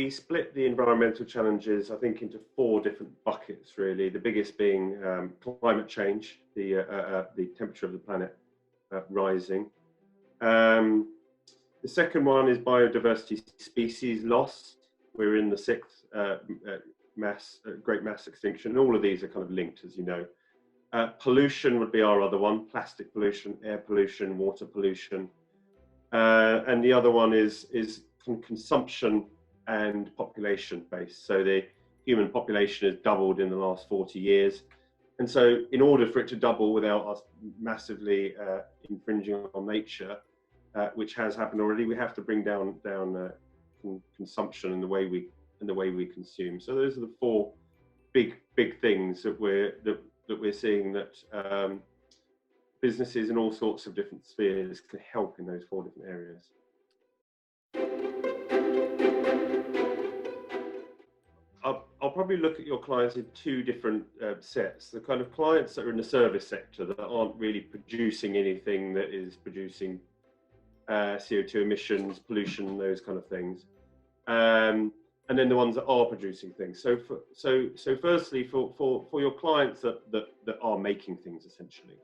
we split the environmental challenges, I think, into 4 different buckets, really. The biggest being climate change, the temperature of the planet rising. The second one is biodiversity species loss. We're in the 6th great mass extinction. And all of these are kind of linked, as you know. Pollution would be our other one: plastic pollution, air pollution, water pollution. And the other one is consumption and population based. So the human population has doubled in the last 40 years. And so in order for it to double without us massively infringing on nature, which has happened already, we have to bring down consumption and the way we consume. So those are the 4 big things that we're seeing that businesses in all sorts of different spheres can help in those 4 different areas. I'll probably look at your clients in 2 different sets. The kind of clients that are in the service sector that aren't really producing anything that is producing CO2 emissions, pollution, those kind of things. And then the ones that are producing things. So firstly, for your clients that are making things, essentially,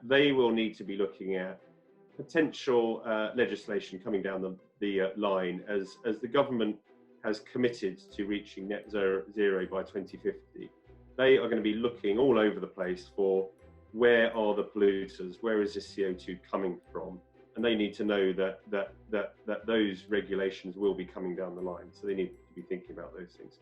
they will need to be looking at potential legislation coming down the line as the government has committed to reaching net zero by 2050. They are going to be looking all over the place for where are the polluters, where is this CO2 coming from, and they need to know that those regulations will be coming down the line. So they need to be thinking about those things.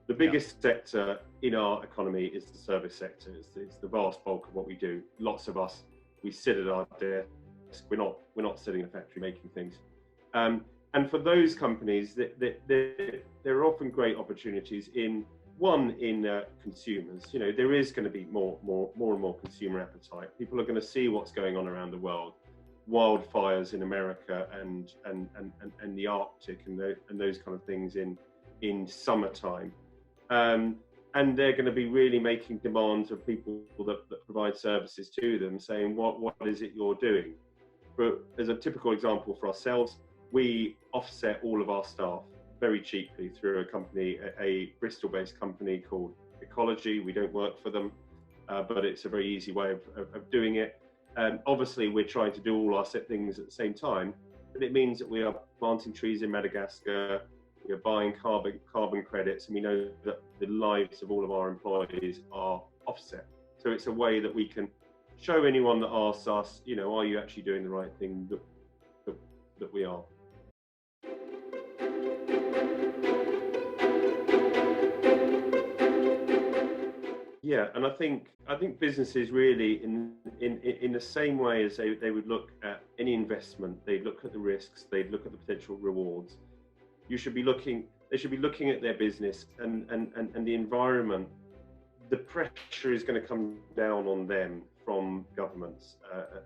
The biggest sector in our economy is the service sector. It's the vast bulk of what we do. Lots of us, we sit at our desk. We're not sitting in a factory making things. And for those companies, there are often great opportunities in consumers. You know, there is going to be more and more consumer appetite. People are going to see what's going on around the world, wildfires in America and the Arctic and those kind of things in summertime. And they're going to be really making demands of people that provide services to them, saying, what is it you're doing? But as a typical example for ourselves, we offset all of our staff very cheaply through a company, a Bristol-based company called Ecology. We don't work for them, but it's a very easy way of doing it. Obviously, we're trying to do all our set things at the same time, but it means that we are planting trees in Madagascar, we are buying carbon credits, and we know that the lives of all of our employees are offset. So it's a way that we can show anyone that asks us, you know, are you actually doing the right thing, that we are. Yeah, and I think businesses really, in the same way as they would look at any investment, they'd look at the risks, they'd look at the potential rewards. They should be looking at their business and the environment. The pressure is going to come down on them from governments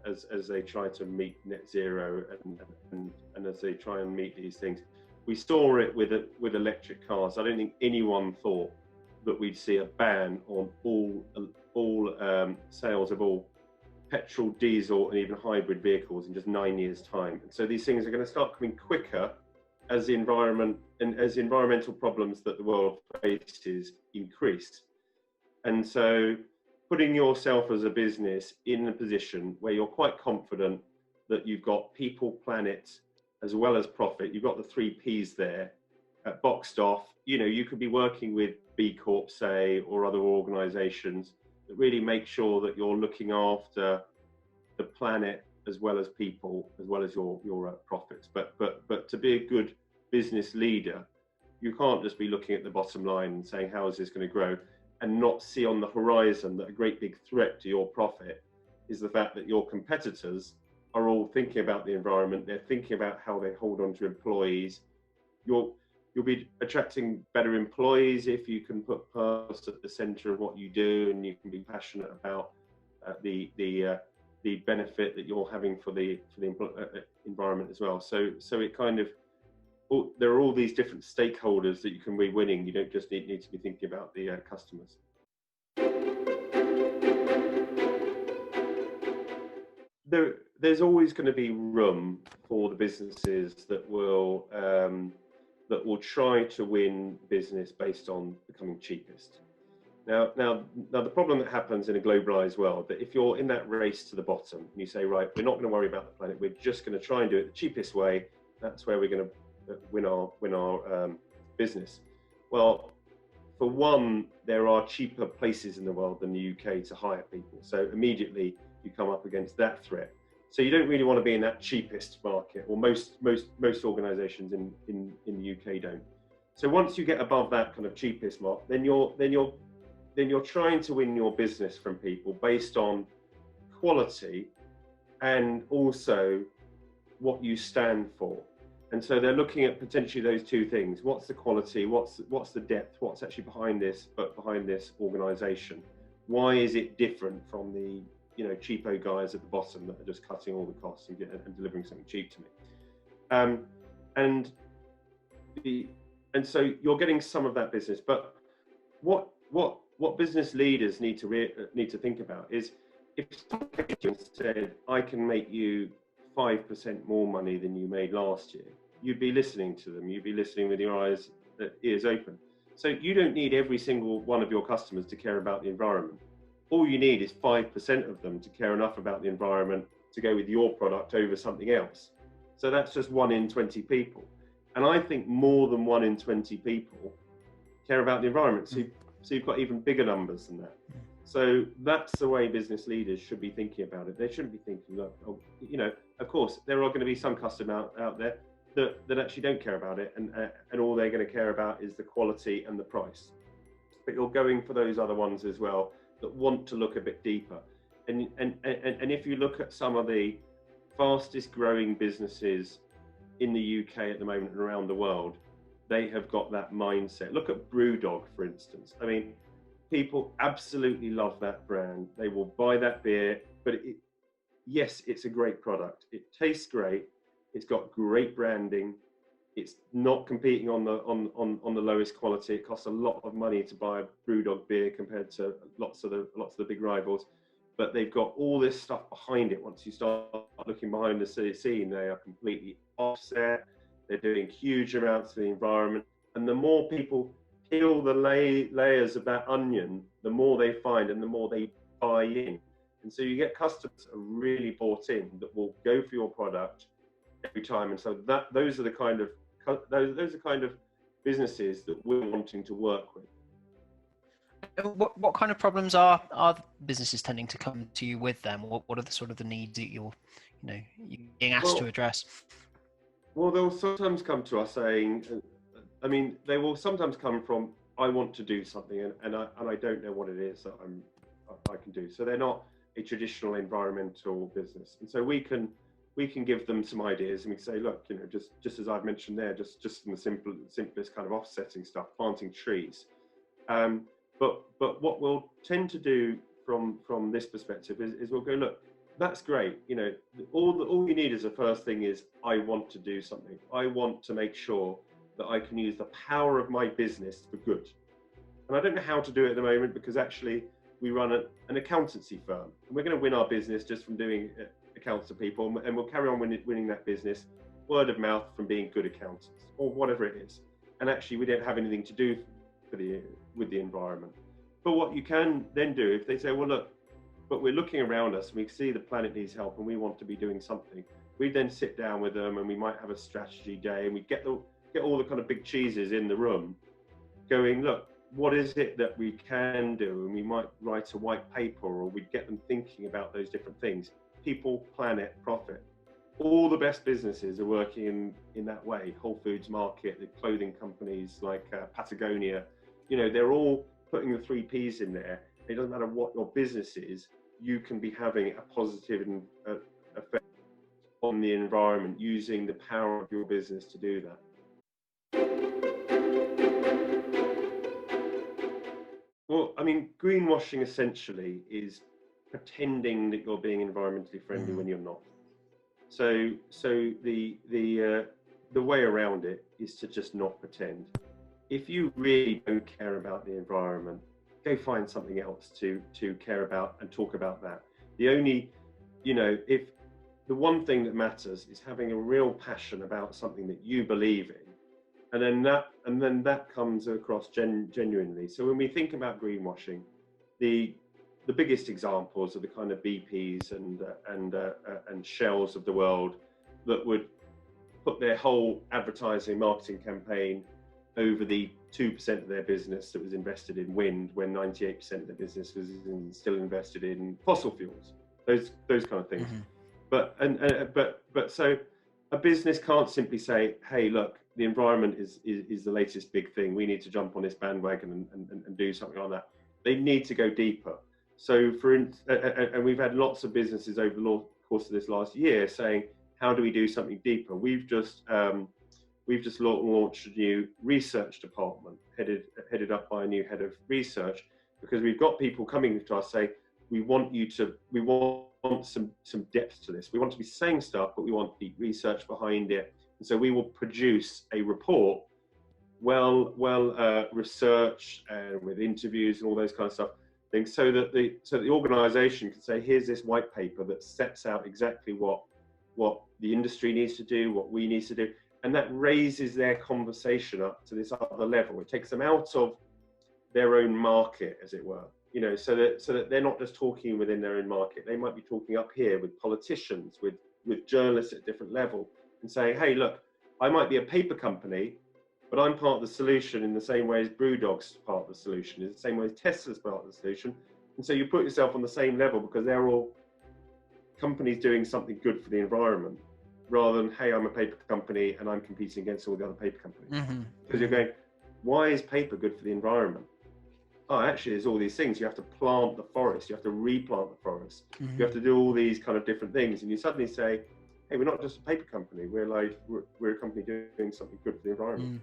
as they try to meet net zero and as they try and meet these things. We saw it with electric cars. I don't think anyone thought that we'd see a ban on all sales of all petrol, diesel, and even hybrid vehicles in just 9 years' time. And so these things are going to start coming quicker as the environment and as environmental problems that the world faces increase. And so putting yourself as a business in a position where you're quite confident that you've got people, planet, as well as profit, you've got the 3 Ps there boxed off. You know, you could be working with B Corp, say, or other organizations that really make sure that you're looking after the planet as well as people, as well as your profits. But to be a good business leader, you can't just be looking at the bottom line and saying, how is this going to grow? And not see on the horizon that a great big threat to your profit is the fact that your competitors are all thinking about the environment. They're thinking about how they hold on to employees. You'll be attracting better employees if you can put purpose at the center of what you do, and you can be passionate about the benefit that you're having for the environment as well. So it kind of, there are all these different stakeholders that you can be winning. You don't just need to be thinking about the customers. There's always going to be room for the businesses that will but will try to win business based on becoming cheapest. Now, the problem that happens in a globalized world, that if you're in that race to the bottom and you say, right, we're not going to worry about the planet, we're just going to try and do it the cheapest way, that's where we're going to win our business. Well, for one, there are cheaper places in the world than the UK to hire people. So immediately you come up against that threat. So you don't really want to be in that cheapest market, or most organisations in the UK don't. So once you get above that kind of cheapest mark, then you're trying to win your business from people based on quality and also what you stand for. And so they're looking at potentially those two things. What's the quality? What's the depth? What's actually behind this organisation? Why is it different from the cheapo guys at the bottom that are just cutting all the costs and delivering something cheap to me? And so you're getting some of that business. But what business leaders need to think about is, if someone said, I can make you 5% more money than you made last year, you'd be listening to them. You'd be listening with your ears open. So you don't need every single one of your customers to care about the environment. All you need is 5% of them to care enough about the environment to go with your product over something else. So that's just 1 in 20 people. And I think more than 1 in 20 people care about the environment. So you've got even bigger numbers than that. So that's the way business leaders should be thinking about it. They shouldn't be thinking, look, of course, there are going to be some customers out there that actually don't care about it, and all they're going to care about is the quality and the price. But you're going for those other ones as well that want to look a bit deeper. And if you look at some of the fastest growing businesses in the UK at the moment and around the world, they have got that mindset. Look at Brewdog, for instance. I mean, people absolutely love that brand. They will buy that beer, but yes, it's a great product. It tastes great. It's got great branding. It's not competing on the lowest quality. It costs a lot of money to buy a Brewdog beer compared to lots of the big rivals. But they've got all this stuff behind it. Once you start looking behind the scene, they are completely offset. They're doing huge amounts for the environment. And the more people peel the layers of that onion, the more they find and the more they buy in. And so you get customers that are really bought in, that will go for your product every time. And so those are the kind of businesses that we're wanting to work with. What kind of problems are businesses tending to come to you with them? What are the sort of the needs that you're being asked to address? Well, they'll sometimes come to us saying, they will sometimes come from, I want to do something and I don't know what it is that I can do. So they're not a traditional environmental business. And so we can give them some ideas, and we can say, look, just as I've mentioned there, just in the simplest kind of offsetting stuff, planting trees. But what we'll tend to do from this perspective is we'll go, look, that's great. All you need as a first thing is, I want to do something. I want to make sure that I can use the power of my business for good. And I don't know how to do it at the moment, because actually we run an accountancy firm, and we're going to win our business just from doing accounts to people, and we'll carry on winning that business word of mouth from being good accountants or whatever it is. And actually we don't have anything to do with the environment. But what you can then do, if they say, well, look, but we're looking around us and we see the planet needs help and we want to be doing something, we then sit down with them and we might have a strategy day, and we get all the kind of big cheeses in the room going, look, what is it that we can do? And we might write a white paper, or we'd get them thinking about those different things: people, planet, profit. All the best businesses are working in that way. Whole Foods Market, the clothing companies like Patagonia, they're all putting the 3 Ps in there. It doesn't matter what your business is, you can be having a positive effect on the environment using the power of your business to do that. Well, greenwashing essentially is pretending that you're being environmentally friendly when you're not. So the way around it is to just not pretend. If you really don't care about the environment, go find something else to care about and talk about that. If the one thing that matters is having a real passion about something that you believe in, and then that comes across genuinely. So when we think about greenwashing, the biggest examples are the kind of BPs and Shells of the world that would put their whole advertising marketing campaign over the 2% of their business that was invested in wind, when 98% of their business was still invested in fossil fuels. Those kind of things. But so a business can't simply say, "Hey, look, the environment is the latest big thing. We need to jump on this bandwagon and do something on that." They need to go deeper. So and we've had lots of businesses over the course of this last year saying, "How do we do something deeper?" We've just launched a new research department headed up by a new head of research, because we've got people coming to us saying, we want some depth to this. We want to be saying stuff, but we want deep research behind it. And so we will produce a report, well researched and with interviews and all those kind of stuff, things, so that the organisation can say, here's this white paper that sets out exactly what the industry needs to do, what we need to do, and that raises their conversation up to this other level. It takes them out of their own market, as it were. You know, so that they're not just talking within their own market. They might be talking up here with politicians, with journalists at different level, and saying, hey, look, I might be a paper company, but I'm part of the solution in the same way as Brewdog's part of the solution, in the same way as Tesla's part of the solution. And so you put yourself on the same level, because they're all companies doing something good for the environment, rather than, hey, I'm a paper company and I'm competing against all the other paper companies. Because you're going, why is paper good for the environment? Oh, actually, there's all these things. You have to plant the forest. You have to replant the forest. You have to do all these kind of different things. And you suddenly say, hey, we're not just a paper company. We're a company doing something good for the environment.